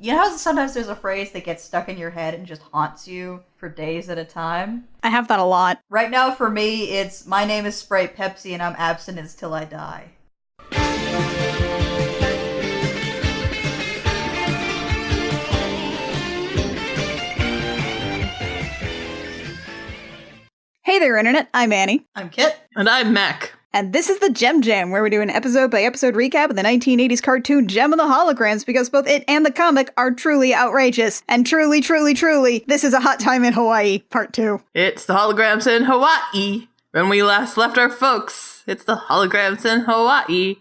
You know how sometimes there's a phrase that gets stuck in your head and just haunts you for days at a time? I have that a lot. Right now for me, it's my name is Sprite Pepsi and I'm abstinence till I die. Hey there, Internet. I'm Annie. I'm Kit. And I'm Mac. And this is the JEM Jam, where we do an episode-by-episode recap of the 1980s cartoon JEM and the Holograms, because both it and the comic are truly outrageous. And truly, truly, truly, this is a hot time in Hawaii, part 2. It's the Holograms in Hawaii. When we last left our folks, it's the Holograms in Hawaii.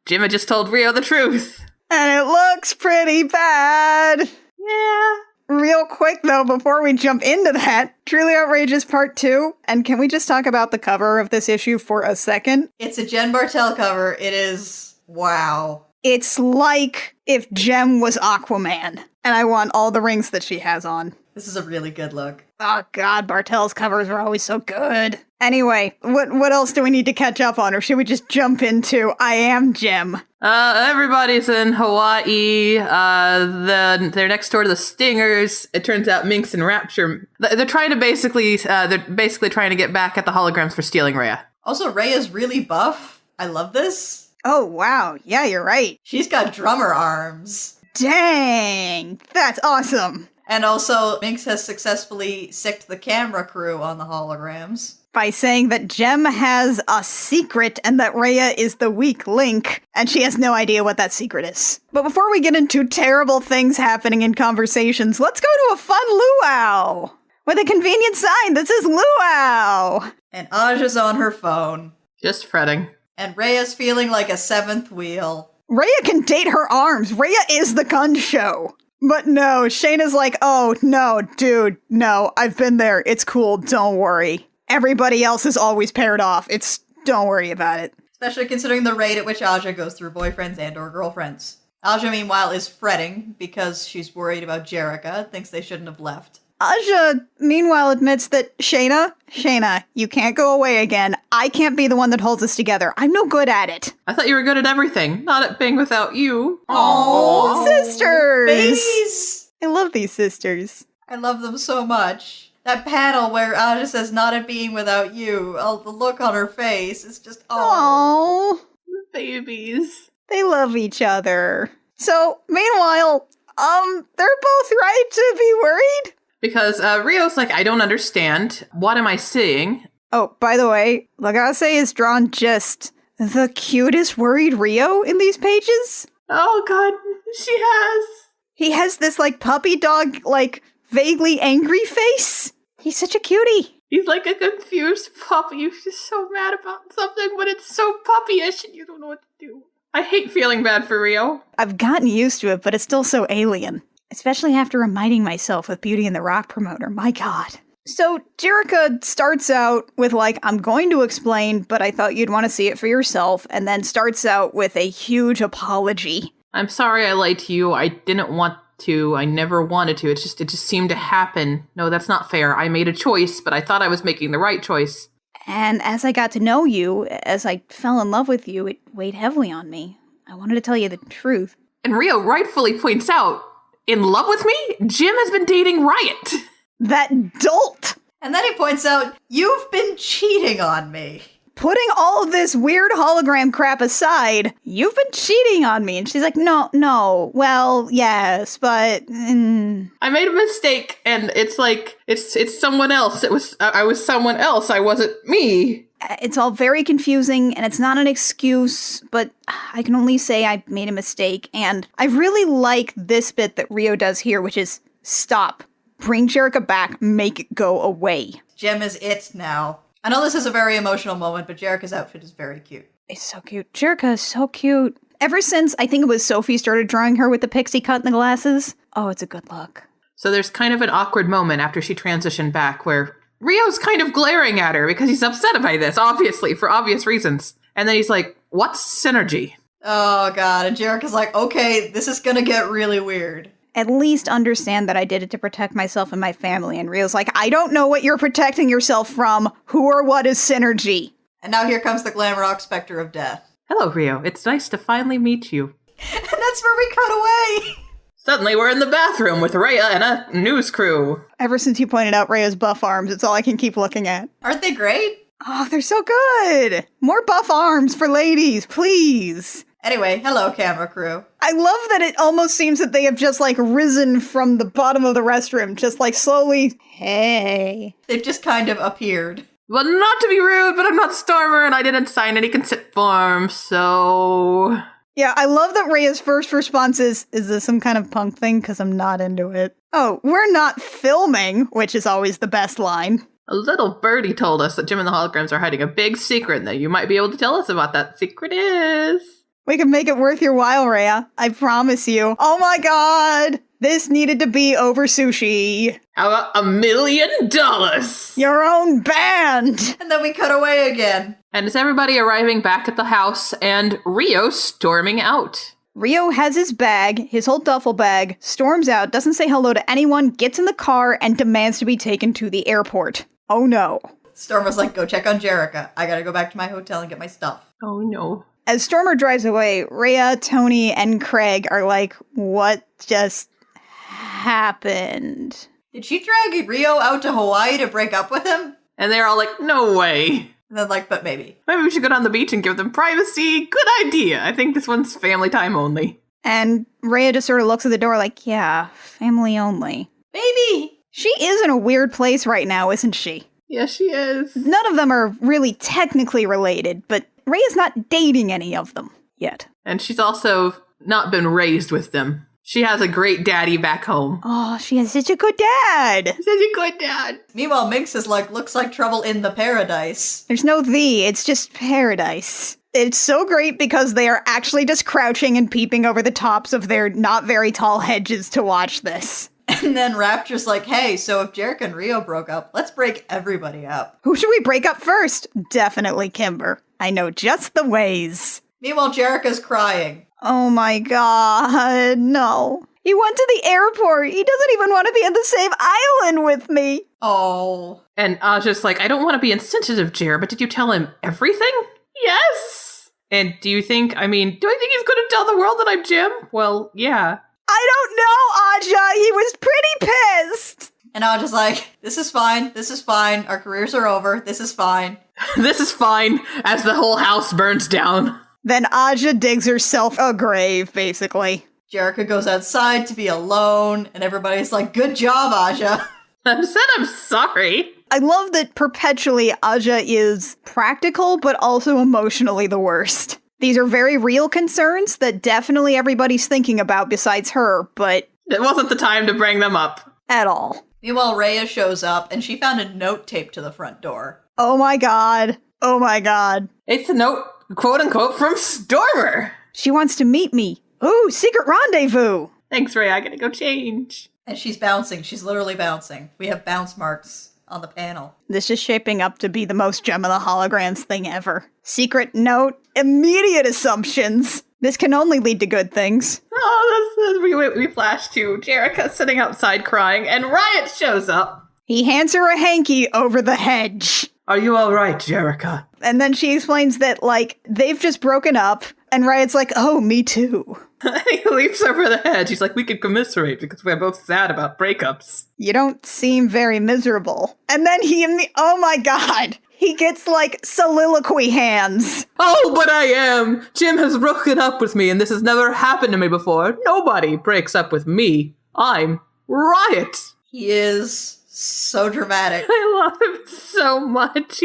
Jim had just told Rio the truth. And it looks pretty bad. Yeah. Real quick, though, before we jump into that, Truly Outrageous Part 2, and can we just talk about the cover of this issue for a second? It's a Jen Bartel cover. It is, wow. It's like if Jem was Aquaman, and I want all the rings that she has on. This is a really good look. Oh god, Bartel's covers are always so good. Anyway, what else do we need to catch up on, or should we just jump into I Am Jem? Everybody's in Hawaii. They're next door to the Stingers. It turns out Minx and Rapture, they're trying to basically trying to get back at the Holograms for stealing Rhea. Also, Rhea's really buff. I love this. Oh wow, yeah, you're right. She's got drummer arms. Dang, that's awesome. And also, Minx has successfully sicked the camera crew on the Holograms. By saying that Jem has a secret and that Rhea is the weak link, and she has no idea what that secret is. But before we get into terrible things happening in conversations, let's go to a fun luau! With a convenient sign that says luau! And Aja's on her phone. Just fretting. And Rhea's feeling like a seventh wheel. Rhea can date her arms. Rhea is the gun show. But no, Shayna's like, oh, no, dude, no, I've been there. It's cool, don't worry. Everybody else is always paired off. Don't worry about it. Especially considering the rate at which Aja goes through boyfriends and or girlfriends. Aja, meanwhile, is fretting because she's worried about Jerrica, thinks they shouldn't have left. Aja, meanwhile, admits that Shayna, you can't go away again. I can't be the one that holds us together. I'm no good at it. I thought you were good at everything, not at being without you. Aww. Sisters! Babies! I love these sisters. I love them so much. That panel where Aja says, not at being without you, the look on her face is just, Aww. Babies. They love each other. So, meanwhile, they're both right to be worried. Because Rio's like, I don't understand. What am I seeing? Oh, by the way, Lagase is drawn just the cutest worried Rio in these pages. Oh god, she has. He has this, puppy dog, vaguely angry face. He's such a cutie. He's like a confused puppy who's just so mad about something, but it's so puppyish and you don't know what to do. I hate feeling bad for Rio. I've gotten used to it, but it's still so alien. Especially after reminding myself with Beauty and the Rock promoter. My god. So, Jerrica starts out with, I'm going to explain, but I thought you'd want to see it for yourself, and then starts out with a huge apology. I'm sorry I lied to you. I didn't want to. I never wanted to. It just seemed to happen. No, that's not fair. I made a choice, but I thought I was making the right choice. And as I got to know you, as I fell in love with you, it weighed heavily on me. I wanted to tell you the truth. And Rio rightfully points out, in love with me? Jim has been dating Riot. That dolt! And then he points out, you've been cheating on me. Putting all of this weird hologram crap aside, you've been cheating on me. And she's like, no, well, yes, but... I made a mistake, and it's it's someone else. I was someone else. I wasn't me. It's all very confusing, and it's not an excuse, but I can only say I made a mistake, and I really like this bit that Rio does here, which is, stop. Bring Jerrica back, make it go away. Jem is it now. I know this is a very emotional moment, but Jerrica's outfit is very cute. It's so cute. Jerrica is so cute. Ever since, I think it was Sophie started drawing her with the pixie cut and the glasses, oh, it's a good look. So there's kind of an awkward moment after she transitioned back where Rio's kind of glaring at her because he's upset by this, obviously, for obvious reasons. And then he's like, what's synergy? Oh, God. And Jerrica's like, okay, this is gonna get really weird. At least understand that I did it to protect myself and my family. And Rio's like, I don't know what you're protecting yourself from. Who or what is synergy? And now here comes the glam rock specter of death. Hello, Rio. It's nice to finally meet you. And that's where we cut away. Suddenly we're in the bathroom with Rhea and a news crew. Ever since you pointed out Rhea's buff arms, it's all I can keep looking at. Aren't they great? Oh, they're so good! More buff arms for ladies, please! Anyway, hello, camera crew. I love that it almost seems that they have just, like, risen from the bottom of the restroom, just, like, slowly, hey. They've just kind of appeared. Well, not to be rude, but I'm not Stormer and I didn't sign any consent form, so... Yeah, I love that Rhea's first response is this some kind of punk thing? Because I'm not into it. Oh, we're not filming, which is always the best line. A little birdie told us that Jim and the Holograms are hiding a big secret and that you might be able to tell us about that secret is. We can make it worth your while, Rhea. I promise you. Oh my god! This needed to be over sushi. How about $1 million? Your own band! And then we cut away again. And it's everybody arriving back at the house and Rio storming out. Rio has his bag, his whole duffel bag, storms out, doesn't say hello to anyone, gets in the car, and demands to be taken to the airport. Oh no. Stormer's like, go check on Jerica. I gotta go back to my hotel and get my stuff. Oh no. As Stormer drives away, Rhea, Tony, and Craig are like, what just happened? Did she drag Rio out to Hawaii to break up with him? And they're all like, no way. And then like, but maybe. Maybe we should go down the beach and give them privacy. Good idea. I think this one's family time only. And Rhea just sort of looks at the door like, yeah, family only. Maybe. She is in a weird place right now, isn't she? Yes, she is. None of them are really technically related, but Rhea's not dating any of them yet. And she's also not been raised with them. She has a great daddy back home. Oh, she has such a good dad. Such a good dad. Meanwhile, Minx is like, looks like trouble in the paradise. There's no "the," it's just paradise. It's so great because they are actually just crouching and peeping over the tops of their not very tall hedges to watch this. And then Rapture's like, hey, so if Jerica and Rio broke up, let's break everybody up. Who should we break up first? Definitely Kimber. I know just the ways. Meanwhile, Jerica's crying. Oh my god, no. He went to the airport. He doesn't even want to be on the same island with me. Oh. And Aja's like, I don't want to be insensitive, Jer, but did you tell him everything? Yes. And do I think he's going to tell the world that I'm Jim? Well, yeah. I don't know, Aja. He was pretty pissed. And Aja's like, this is fine. This is fine. Our careers are over. This is fine. This is fine as the whole house burns down. Then Aja digs herself a grave, basically. Jerica goes outside to be alone, and everybody's like, good job, Aja. I said I'm sorry. I love that perpetually Aja is practical, but also emotionally the worst. These are very real concerns that definitely everybody's thinking about besides her, but... It wasn't the time to bring them up. At all. Meanwhile, Rhea shows up, and she found a note taped to the front door. Oh my god. Oh my god. It's a note, quote-unquote, from Stormer. She wants to meet me. Ooh, secret rendezvous. Thanks, Ray. I gotta go change. And she's bouncing. She's literally bouncing. We have bounce marks on the panel. This is shaping up to be the most Gem of the Holograms thing ever. Secret note, immediate assumptions. This can only lead to good things. Oh, we flash to Jerica sitting outside crying, and Riot shows up. He hands her a hanky over the hedge. Are you all right, Jerica? And then she explains that, like, they've just broken up, and Riot's like, oh, me too. He leaps over the hedge. He's like, we could commiserate because we're both sad about breakups. You don't seem very miserable. And then oh my god, he gets, like, soliloquy hands. Oh, but I am! Jim has broken up with me, and this has never happened to me before. Nobody breaks up with me. I'm Riot. He is so dramatic. I love him so much.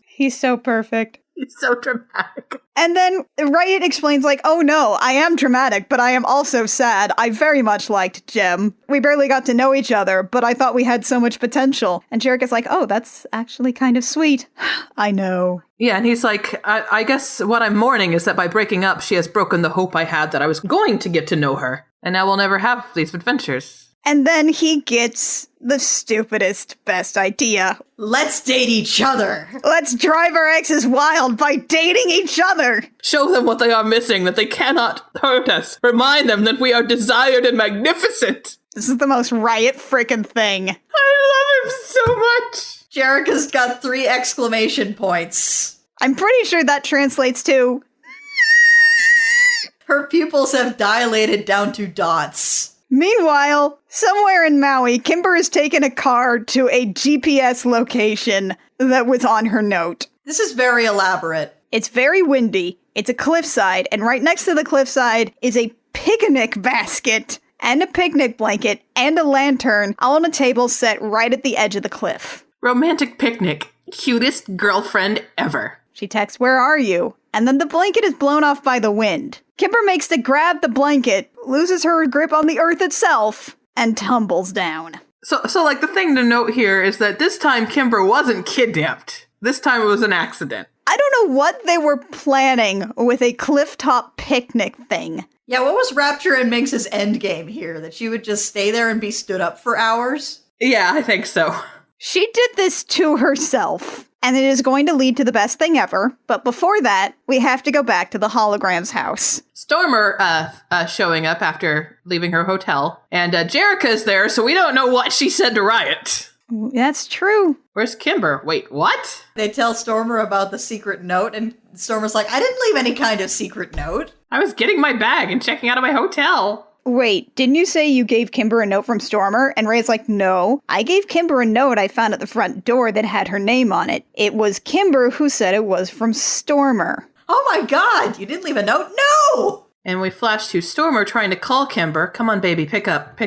He's so perfect. He's so dramatic. And then Riot explains, like, oh no, I am dramatic, but I am also sad. I very much liked Jem. We barely got to know each other, but I thought we had so much potential. And Jerica's like, oh, that's actually kind of sweet. I know. Yeah, and he's like, I guess what I'm mourning is that by breaking up, she has broken the hope I had that I was going to get to know her. And now we'll never have these adventures. And then he gets the stupidest, best idea. Let's date each other. Let's drive our exes wild by dating each other. Show them what they are missing, that they cannot hurt us. Remind them that we are desired and magnificent. This is the most Riot frickin' thing. I love him so much. Jerica's got 3 exclamation points. I'm pretty sure that translates to... Her pupils have dilated down to dots. Meanwhile, somewhere in Maui, Kimber has taken a car to a GPS location that was on her note. This is very elaborate. It's very windy. It's a cliffside, and right next to the cliffside is a picnic basket and a picnic blanket and a lantern all on a table set right at the edge of the cliff. Romantic picnic. Cutest girlfriend ever. She texts, "Where are you?" And then the blanket is blown off by the wind. Kimber makes to grab the blanket, loses her grip on the earth itself, and tumbles down. So like, the thing to note here is that this time Kimber wasn't kidnapped. This time it was an accident. I don't know what they were planning with a clifftop picnic thing. Yeah, what was Rapture and Minx's endgame here? That she would just stay there and be stood up for hours? Yeah, I think so. She did this to herself, and it is going to lead to the best thing ever. But before that, we have to go back to the Holograms house. Stormer showing up after leaving her hotel, and Jerica's there, so we don't know what she said to Riot. That's true. Where's Kimber? Wait, what? They tell Stormer about the secret note, and Stormer's like, I didn't leave any kind of secret note. I was getting my bag and checking out of my hotel. Wait, didn't you say you gave Kimber a note from Stormer? And Ray's like, no, I gave Kimber a note I found at the front door that had her name on it. It was Kimber who said it was from Stormer. Oh my god, you didn't leave a note? No! And we flash to Stormer trying to call Kimber. Come on, baby, pick up.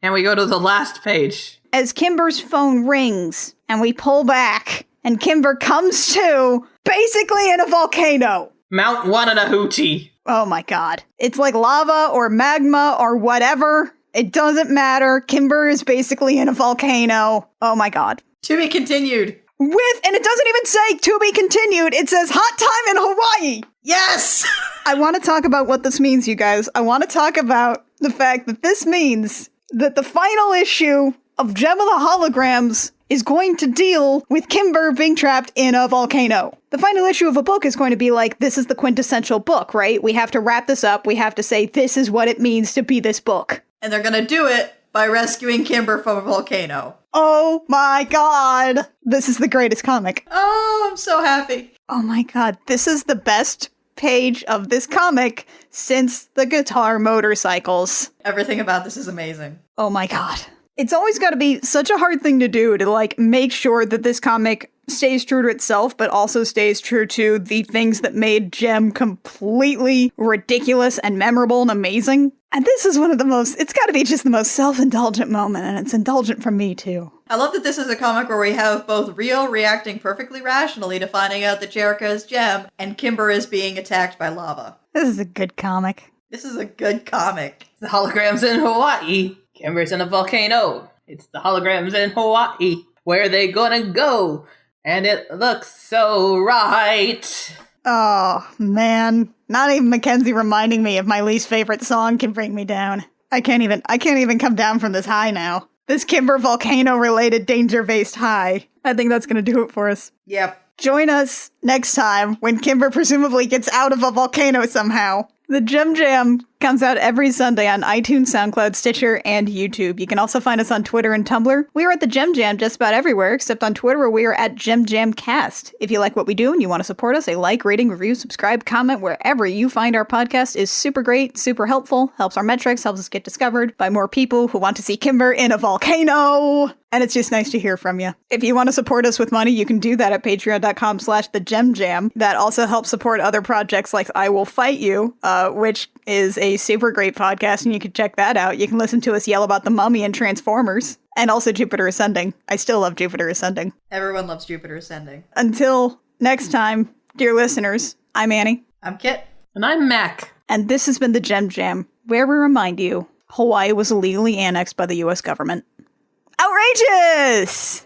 And we go to the last page. As Kimber's phone rings, and we pull back, and Kimber comes to, basically in a volcano. Mount Wananahoochee. Oh my god. It's like lava or magma or whatever. It doesn't matter. Kimber is basically in a volcano. Oh my god. To be continued. And it doesn't even say to be continued. It says hot time in Hawaii. Yes! I want to talk about what this means, you guys. I want to talk about the fact that this means that the final issue of Gem of the Holograms is going to deal with Kimber being trapped in a volcano. The final issue of a book is going to be like, this is the quintessential book, right? We have to wrap this up. We have to say, this is what it means to be this book. And they're gonna do it by rescuing Kimber from a volcano. Oh my god. This is the greatest comic. Oh, I'm so happy. Oh my god. This is the best page of this comic since the guitar motorcycles. Everything about this is amazing. Oh my god. It's always got to be such a hard thing to do to, like, make sure that this comic stays true to itself, but also stays true to the things that made JEM completely ridiculous and memorable and amazing. And this is one of the most, it's got to be just the most self-indulgent moment, and it's indulgent from me, too. I love that this is a comic where we have both Rio reacting perfectly rationally to finding out that Jerica is JEM, and Kimber is being attacked by lava. This is a good comic. This is a good comic. The Holograms in Hawaii. Kimber's in a volcano. It's the Holograms in Hawaii. Where they gonna go? And it looks so right. Oh, man. Not even Mackenzie reminding me of my least favorite song can bring me down. I can't even come down from this high now. This Kimber volcano-related danger-based high. I think that's gonna do it for us. Yep. Join us next time when Kimber presumably gets out of a volcano somehow. The Gem Jam comes out every Sunday on iTunes, SoundCloud, Stitcher, and YouTube. You can also find us on Twitter and Tumblr. We are at the Gem Jam just about everywhere, except on Twitter where we are at Gem Jam Cast. If you like what we do and you want to support us, a like, rating, review, subscribe, comment, wherever you find our podcast is super great, super helpful, helps our metrics, helps us get discovered by more people who want to see Kimber in a volcano. And it's just nice to hear from you. If you want to support us with money, you can do that at patreon.com/thegemjam. That also helps support other projects like I Will Fight You, which is a super great podcast, and you can check that out. You can listen to us yell about the Mummy and Transformers, and also Jupiter Ascending. I still love Jupiter Ascending. Everyone loves Jupiter Ascending. Until next time, dear listeners, I'm Annie. I'm Kit. And I'm Mac. And this has been the Gem Jam, where we remind you Hawaii was illegally annexed by the U.S. government. Outrageous!